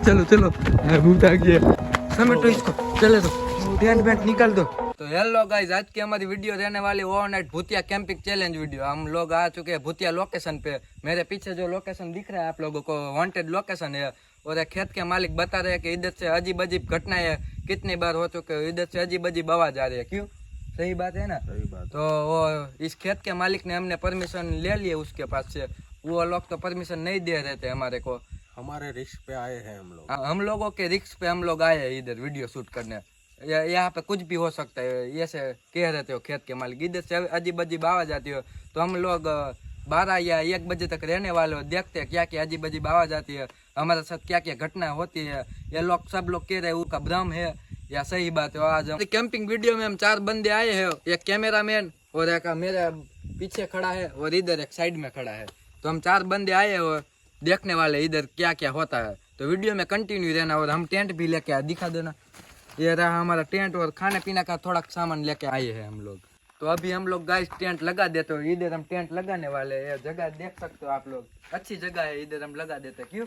चलो चलो भूत आ गया समेटो इसको चले तो टेंट वेंट निकाल दो। तो हेलो गाइस, आज की हमारी वीडियो रहने वाली ओवरनाइट भूतिया कैंपिंग चैलेंज वीडियो। हम लोग आ चुके हैं भूतिया लोकेशन पे। मेरे पीछे जो लोकेशन दिख रहा है आप लोगों को वांटेड लोकेशन है, और खेत के मालिक बता रहे हैं कि इधर से अजीब अजीब घटनाएं कितनी बार हो चुके हो, इधर से अजीब अजीब आवाज आ रही है। क्यों? सही बात है ना? सही बात। तो वो इस खेत के मालिक ने हमने परमिशन ले ली है उसके पास से, वो लोग तो परमिशन नहीं दे रहे थे हमारे को। हमारे रिस्क पे आए हैं हम लोग। हम लोगों के रिस्क पे हम लोग आए हैं इधर वीडियो शूट करने। यहाँ पे कुछ भी हो सकता है, ये से कह रहे थे हो खेत के मालिक। इधर से अजीब अजीब आवाज आती हो तो हम लोग 12 या 1 बजे तक रहने वाले हो, देखते हैं क्या क्या अजीब अजीब आवाज आती है, हमारे साथ क्या क्या घटना होती है। ये लोग सब लोग कह रहे हैं उसका भ्रम है या सही बात है। आज हम कैंपिंग वीडियो में हम 4 बंदे आए हैं, एक कैमरामैन और एक मेरे पीछे खड़ा है और इधर एक साइड में खड़ा है। तो हम 4 बंदे आए हैं और देखने वाले इधर क्या क्या होता है। तो वीडियो में कंटिन्यू रहना। और हम टेंट भी लेके आए, दिखा देना। ये रहा हमारा टेंट और खाने पीने का थोड़ा सामान लेके आए हैं हम लोग। तो अभी हम लोग गाइस टेंट लगा देते हो, इधर हम टेंट लगाने वाले हैं। जगह देख सकते हो आप लोग, अच्छी जगह है, इधर हम लगा देते हैं। क्यों?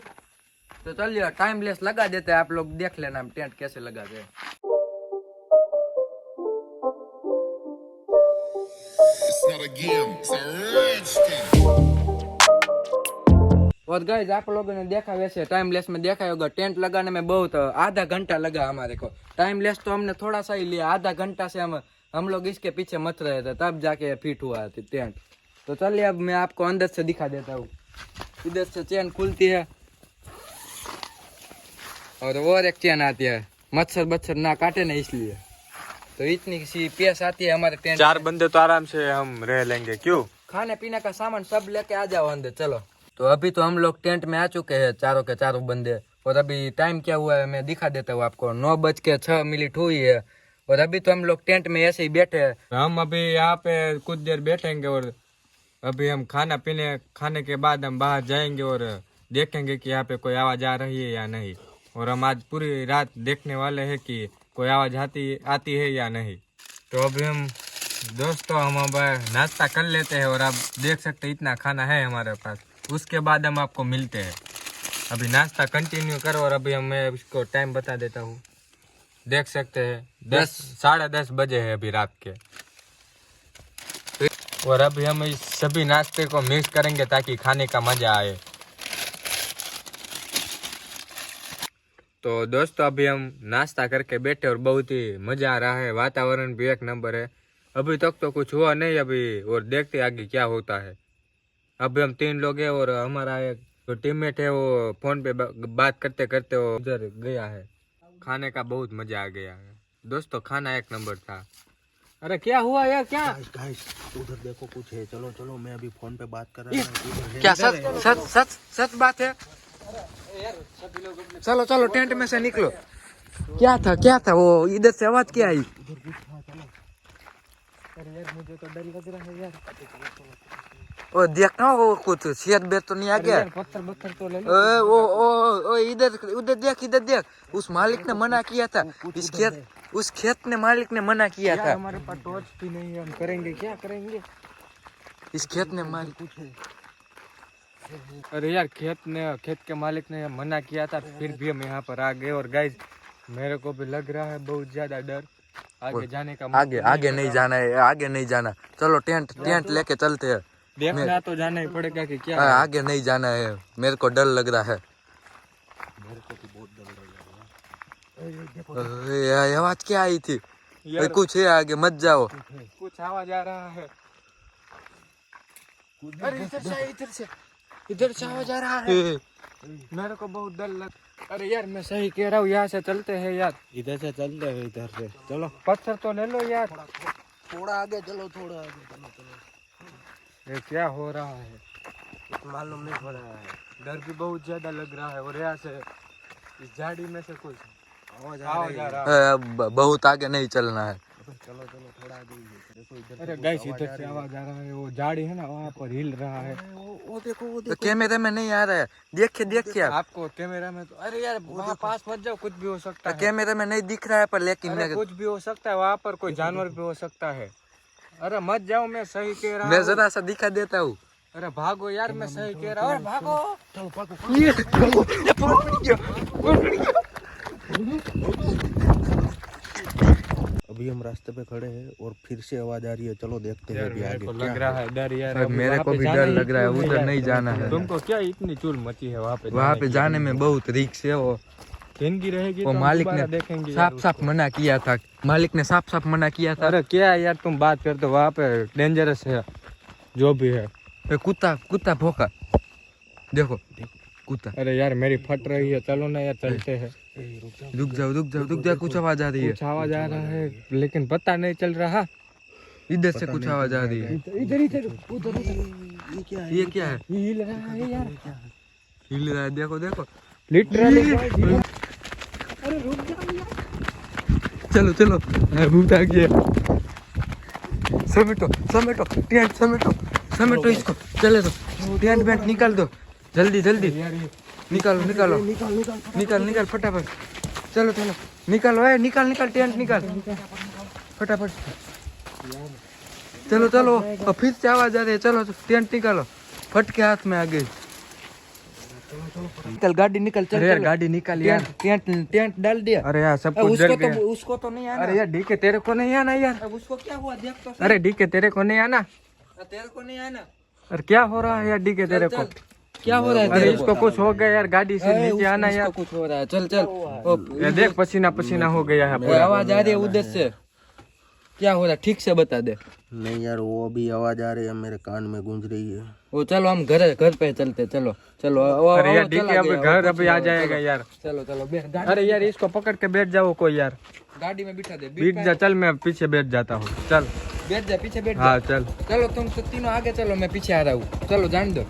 तो चलिए टाइमलेस लगा देते हैं, आप लोग देख लेना हम टेंट कैसे लगाते हैं। और गाइस आप लोगों ने देखा वैसे टाइमलेस में देखा होगा, टेंट लगाने में बहुत आधा घंटा लगा हमारे को। टाइमलेस तो हमने थोड़ा सा ही लिया, आधा घंटा से हम लोग इसके पीछे मच रहे थे, तब जाके फिट हुआ टेंट। तो चलिए अब मैं आपको अंदर से दिखा देता हूँ। इधर से चेन खुलती है और एक चेन आती है, मच्छर बच्छर ना काटे ना इसलिए। तो इतनी सी पेस आती है हमारे टेंट। 4 बंदे तो आराम से हम रह लेंगे। क्यों? खाने पीने का सामान सब लेके आ जाओ अंदर। चलो तो अभी तो हम लोग टेंट में आ चुके हैं, चारों के चारों बंदे। और अभी टाइम क्या हुआ है मैं दिखा देता हूँ आपको। 9:06 हुई है और अभी तो हम लोग टेंट में ऐसे ही बैठे हैं। हम अभी यहाँ पे कुछ देर बैठेंगे और अभी हम खाने के बाद हम बाहर जाएंगे और देखेंगे कि यहाँ पे कोई आवाज आ रही है या नहीं। और हम आज पूरी रात देखने वाले हैं कि कोई आवाज आती है या नहीं। तो अभी हम दोस्तों हम अब नाश्ता कर लेते हैं और आप देख सकते हैं इतना खाना है हमारे पास। उसके बाद हम आपको मिलते हैं। अभी नाश्ता कंटिन्यू करो और अभी मैं इसको टाइम बता देता हूँ। देख सकते हैं 10 बजे है अभी रात के। और अभी हम इस सभी नाश्ते को मिक्स करेंगे ताकि खाने का मजा आए। तो दोस्तों अभी हम नाश्ता करके बैठे और बहुत ही मजा आ रहा है, वातावरण भी 1 नंबर है। अभी तक तो कुछ हुआ नहीं अभी, और देखते आगे क्या होता है। अभी हम 3 लोग हैं और हमारा एक जो टीममेट है वो फोन पे बात करते करते वो उधर गया है। खाने का बहुत मजा आ गया है दोस्तों, खाना 1 नंबर था। अरे क्या हुआ यार? क्या गाइस उधर देखो कुछ है। चलो चलो मैं अभी फोन पे बात कर रहा हूँ। क्या सच बात है? चलो चलो टेंट में से निकलो। क्या था वो? इधर से आवाज क्या आई? अरे यार मुझे तो डर लग रहा है यार। ओ देखना वो कुछ सेहत बेर तो नहीं आ गया? पत्थर तो ले लो। ओ इधर उधर देख। उस मालिक ने मना किया था। उस खेत ने मालिक ने मना किया था। हमारे पास टॉर्च भी नहीं है, हम करेंगे क्या करेंगे? इस खेत ने मालिक अरे यार खेत के मालिक ने मना किया था, फिर भी हम यहाँ पर आ गए। और गाइस मेरे को भी लग रहा है बहुत ज्यादा डर। आगे जाने का आगे नहीं जाना है, आगे नहीं जाना। चलो टेंट लेके चलते हैं। देखना तो जाना ही पड़ेगा कि क्या। आगे नहीं जाना है, मेरे को डर लग रहा है। मेरे को भी बहुत डर लग रहा है। आवाज क्या आई थी? कुछ है आगे, मत जाओ। कुछ आवाज आ रहा है। अरे इधर से आवाज आ रहा है। मेरे को बहुत डर लग। अरे यार मैं सही कह रहा हूँ, यहाँ से चलते हैं यार। इधर से चलते हैं, इधर से चलो। पत्थर तो ले लो यार। थोड़ा आगे चलो, थोड़ा आगे चलो। ये क्या हो रहा है? कुछ मालूम नहीं पड़ रहा है। डर भी बहुत ज्यादा लग रहा है। और यहाँ से इस झाड़ी में से कुछ आवाज आ रहा है। बहुत आगे नहीं चलना है। चलो थोड़ा आगे देखो इधर। अरे गाइस इधर से आवाज आ रहा है, वो झाड़ी है ना वहाँ पर हिल रहा है। वो देखो तो कैमरे में नहीं आ रहा है, देखिए आप। आपको कैमरा में तो अरे यार वहाँ पास मत जाओ, कुछ भी हो सकता है। कैमरे में नहीं दिख रहा है पर लेकिन कुछ भी हो सकता है, वहाँ पर कोई जानवर भी हो सकता है। अरे मत जाओ, मैं सही कह रहा हूँ। मैं जरा सा दिखा देता हूँ। अरे भागो यार, मैं सही कह रहा हूँ, भागो। चलो भागो। अभी हम रास्ते पे खड़े हैं और फिर से आवाज आ रही है, चलो देखते हैं अभी मेरे आगे को क्या लग है। रहा है डर यार, अरे मेरे को भी डर लग रहा है, उधर नहीं जाना है। तुमको क्या इतनी चूल मची है वहाँ पे? वहाँ पे जाने में बहुत रिस्क है। वो जिंदगी रहेगी वो तो हम मालिक दोबारा ने देखेंगे यार साफ साफ मना किया था, मालिक ने साफ साफ मना किया उसको। था। अरे क्या यार तुम बात करते हो, वहाँ पे डेंजरस है जो भी है। कुत्ता कुत्ता भौंका, देखो कुत्ता। अरे यार मेरी फट रही है, चलो ना यार चलते हैं। रुक जाओ, कुछ आवाज आ रही है। कुछ आवाज आ रहा है लेकिन पता नहीं चल रहा। इधर से कुछ आवाज आ रही है। इधर इधर उधर ये क्या है? हिल रहा है यार, हिल रहा है, देखो देखो। लिटरली। चलो चलो, भूत आ गया। समेटो समेटो टेंट, समेटो इसको। चले दो, टेंट वेंट निकाल दो, जल्दी जल्दी निकाल फटाफट। चलो निकालो, निकाल टेंट निकाल फटाफट। चलो अब फिर से आवाज आ रही है। चलो टेंट निकालो, फट के हाथ में आ गई। निकल गाड़ी निकल, चल यार गाड़ी निकाल यार। टेंट डाल दिया। अरे यार सब कुछ डर गया। उसको तो नहीं आना। अरे यार डीके तेरे को नहीं आना यार। अब उसको क्या हुआ देख तो सही। अरे डीके तेरे को नहीं आना। तेरे को नहीं आना। अरे क्या हो रहा है यार डीके तेरे को? क्या हो रहा है? अरे इसको कुछ हो गया यार, गाड़ी से नीचे आना यार। कुछ हो रहा है, चल ये देख पसीना पसीना हो गया है पूरा। आवाज आ रही है उधर से, क्या हो रहा है ठीक से बता दे। नहीं यार, वो अभी आवाज आ रही है, मेरे कान में गूंज रही है। वो चलो हम घर पे चलते। चलो अरे यार डीके अब घर अभी आ जाएगा यार। चलो अरे यार इसको पकड़ के बैठ जाओ कोई यार। गाड़ी में बिठा दे। बैठ जा, चल मैं पीछे बैठ जाता हूँ। चल बैठ जा, पीछे बैठ जा। हाँ चल। चलो तुम तीनों आगे चलो, मैं पीछे आ रहा हूँ। चलो जान दो।